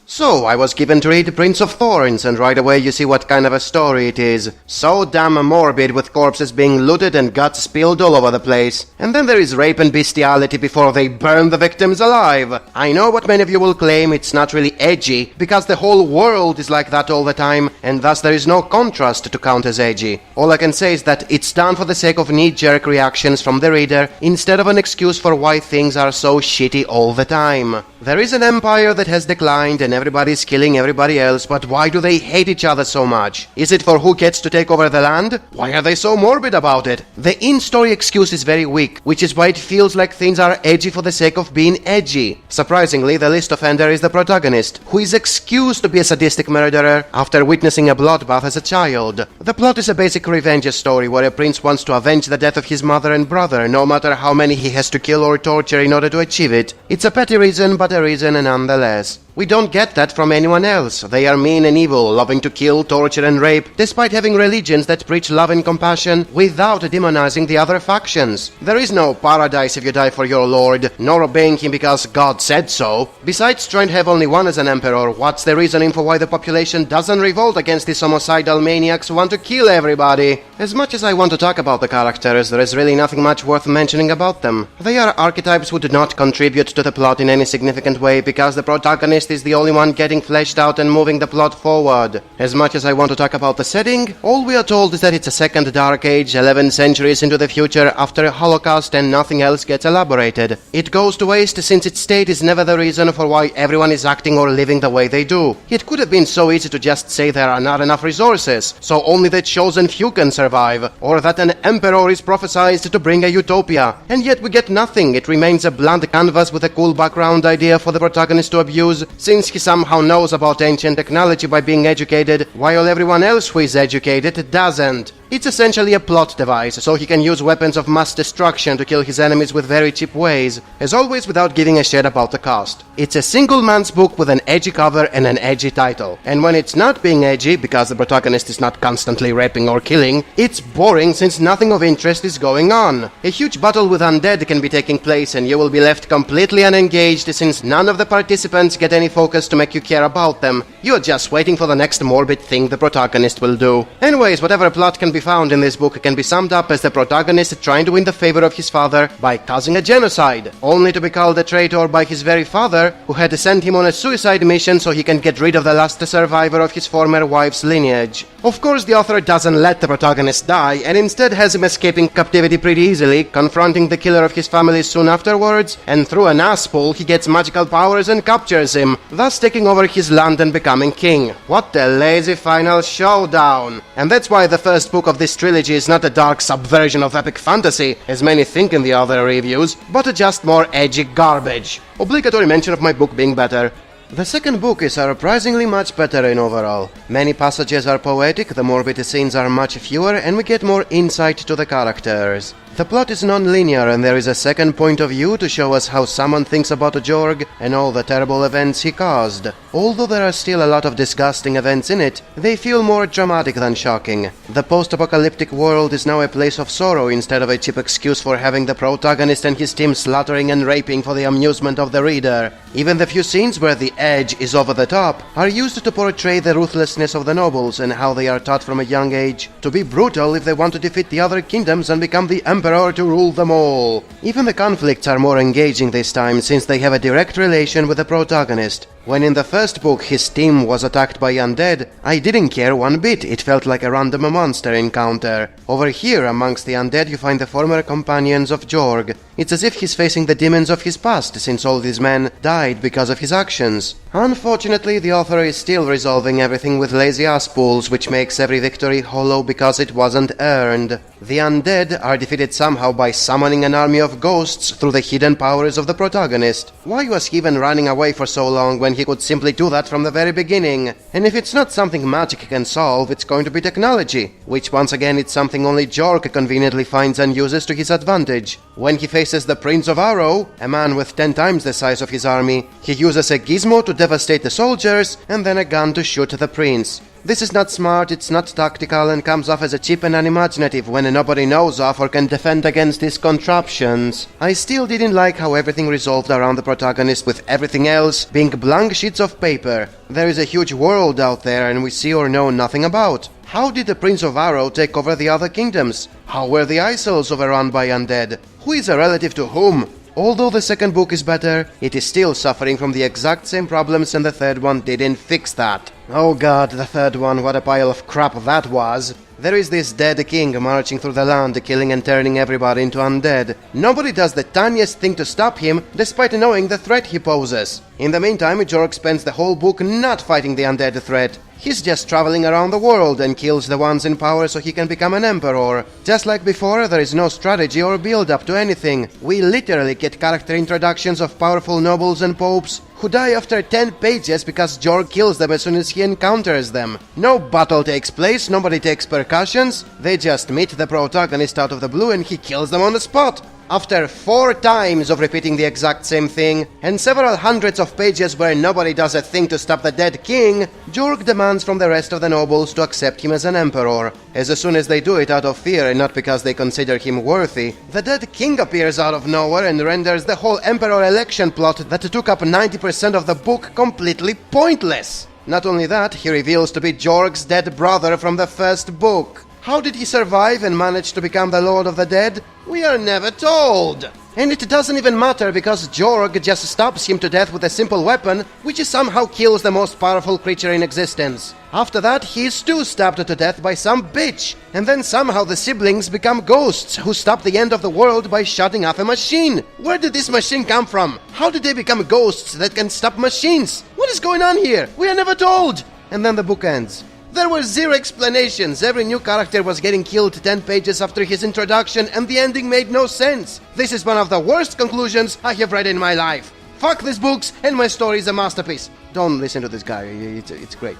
So, I was given to read Prince of Thorns, and right away you see what kind of a story it is. So damn morbid, with corpses being looted and guts spilled all over the place. And then there is rape and bestiality before they burn the victims alive. I know what many of you will claim, it's not really edgy, because the whole world is like that all the time, and thus there is no contrast to count as edgy. All I can say is that it's done for the sake of knee-jerk reactions from the reader, instead of an excuse for why things are so shitty all the time. There is an empire that has declined, and everybody's killing everybody else, but why do they hate each other so much? Is it for who gets to take over the land? Why are they so morbid about it? The in-story excuse is very weak, which is why it feels like things are edgy for the sake of being edgy. Surprisingly, the least offender is the protagonist, who is excused to be a sadistic murderer after witnessing a bloodbath as a child. The plot is a basic revenge story where a prince wants to avenge the death of his mother and brother, no matter how many he has to kill or torture in order to achieve it. It's a petty reason, but a reason nonetheless. We don't get that from anyone else. They are mean and evil, loving to kill, torture and rape, despite having religions that preach love and compassion without demonizing the other factions. There is no paradise if you die for your lord, nor obeying him because God said so. Besides trying to have only one as an emperor, what's the reasoning for why the population doesn't revolt against these homicidal maniacs who want to kill everybody? As much as I want to talk about the characters, there is really nothing much worth mentioning about them. They are archetypes who do not contribute to the plot in any significant way because the protagonist is the only one getting fleshed out and moving the plot forward. As much as I want to talk about the setting, all we are told is that it's a second Dark Age, 11 centuries into the future after a Holocaust, and nothing else gets elaborated. It goes to waste since its state is never the reason for why everyone is acting or living the way they do. It could have been so easy to just say there are not enough resources, so only the chosen few can survive, or that an emperor is prophesied to bring a utopia, and yet we get nothing. It remains a blank canvas with a cool background idea for the protagonist to abuse, since he somehow knows about ancient technology by being educated, while everyone else who is educated doesn't. It's essentially a plot device, so he can use weapons of mass destruction to kill his enemies with very cheap ways, as always without giving a shit about the cost. It's a single man's book with an edgy cover and an edgy title. And when it's not being edgy, because the protagonist is not constantly raping or killing, it's boring since nothing of interest is going on. A huge battle with undead can be taking place and you will be left completely unengaged since none of the participants get any focus to make you care about them. You're just waiting for the next morbid thing the protagonist will do. Anyways, whatever plot can be found in this book can be summed up as the protagonist trying to win the favor of his father by causing a genocide, only to be called a traitor by his very father, who had sent him on a suicide mission so he can get rid of the last survivor of his former wife's lineage. Of course, the author doesn't let the protagonist die, and instead has him escaping captivity pretty easily, confronting the killer of his family soon afterwards, and through an ass-pull he gets magical powers and captures him, thus taking over his land and becoming king. What a lazy final showdown! And that's why the first book of this trilogy is not a dark subversion of epic fantasy, as many think in the other reviews, but just more edgy garbage. Obligatory mention of my book being better. The second book is surprisingly much better in overall. Many passages are poetic, the morbid scenes are much fewer, and we get more insight to the characters. The plot is non-linear, and there is a second point of view to show us how someone thinks about Jorg and all the terrible events he caused. Although there are still a lot of disgusting events in it, they feel more dramatic than shocking. The post-apocalyptic world is now a place of sorrow instead of a cheap excuse for having the protagonist and his team slaughtering and raping for the amusement of the reader. Even the few scenes where the edge is over the top are used to portray the ruthlessness of the nobles and how they are taught from a young age to be brutal if they want to defeat the other kingdoms and become the emperor to rule them all. Even the conflicts are more engaging this time since they have a direct relation with the protagonist. When in the first book his team was attacked by undead, I didn't care one bit, it felt like a random monster encounter. Over here, amongst the undead, you find the former companions of Jorg. It's as if he's facing the demons of his past, since all these men died because of his actions. Unfortunately, the author is still resolving everything with lazy ass pulls, which makes every victory hollow because it wasn't earned. The undead are defeated somehow by summoning an army of ghosts through the hidden powers of the protagonist. Why was he even running away for so long when he could simply do that from the very beginning? And if it's not something magic can solve, it's going to be technology, which once again it's something only Jorg conveniently finds and uses to his advantage. When he faces the Prince of Arrow, a man with 10 times the size of his army, he uses a gizmo to devastate the soldiers and then a gun to shoot the prince. This is not smart, it's not tactical, and comes off as a cheap and unimaginative when nobody knows of or can defend against his contraptions. I still didn't like how everything resolved around the protagonist, with everything else being blank sheets of paper. There is a huge world out there and we see or know nothing about. How did the Prince of Arrow take over the other kingdoms? How were the Isles overrun by undead? Who is a relative to whom? Although the second book is better, it is still suffering from the exact same problems, and the third one didn't fix that. Oh god, the third one, what a pile of crap that was. There is this dead king marching through the land, killing and turning everybody into undead. Nobody does the tiniest thing to stop him, despite knowing the threat he poses. In the meantime, Jorg spends the whole book not fighting the undead threat. He's just traveling around the world and kills the ones in power so he can become an emperor. Just like before, there is no strategy or build-up to anything. We literally get character introductions of powerful nobles and popes who die after 10 pages because Jorg kills them as soon as he encounters them. No battle takes place, nobody takes percussions. They just meet the protagonist out of the blue and he kills them on the spot. After 4 times of repeating the exact same thing, and several hundreds of pages where nobody does a thing to stop the dead king, Jorg demands from the rest of the nobles to accept him as an emperor. As soon as they do it out of fear and not because they consider him worthy, the dead king appears out of nowhere and renders the whole emperor election plot that took up 90% of the book completely pointless. Not only that, he reveals to be Jorg's dead brother from the first book. How did he survive and manage to become the Lord of the Dead? We are never told. And it doesn't even matter because Jorg just stabs him to death with a simple weapon, which somehow kills the most powerful creature in existence. After that, he is too stabbed to death by some bitch. And then somehow the siblings become ghosts who stop the end of the world by shutting off a machine. Where did this machine come from? How did they become ghosts that can stop machines? What is going on here? We are never told. And then the book ends. There were 0 explanations, every new character was getting killed 10 pages after his introduction, and the ending made no sense. This is one of the worst conclusions I have read in my life. Fuck these books, and my story is a masterpiece. Don't listen to this guy, it's great.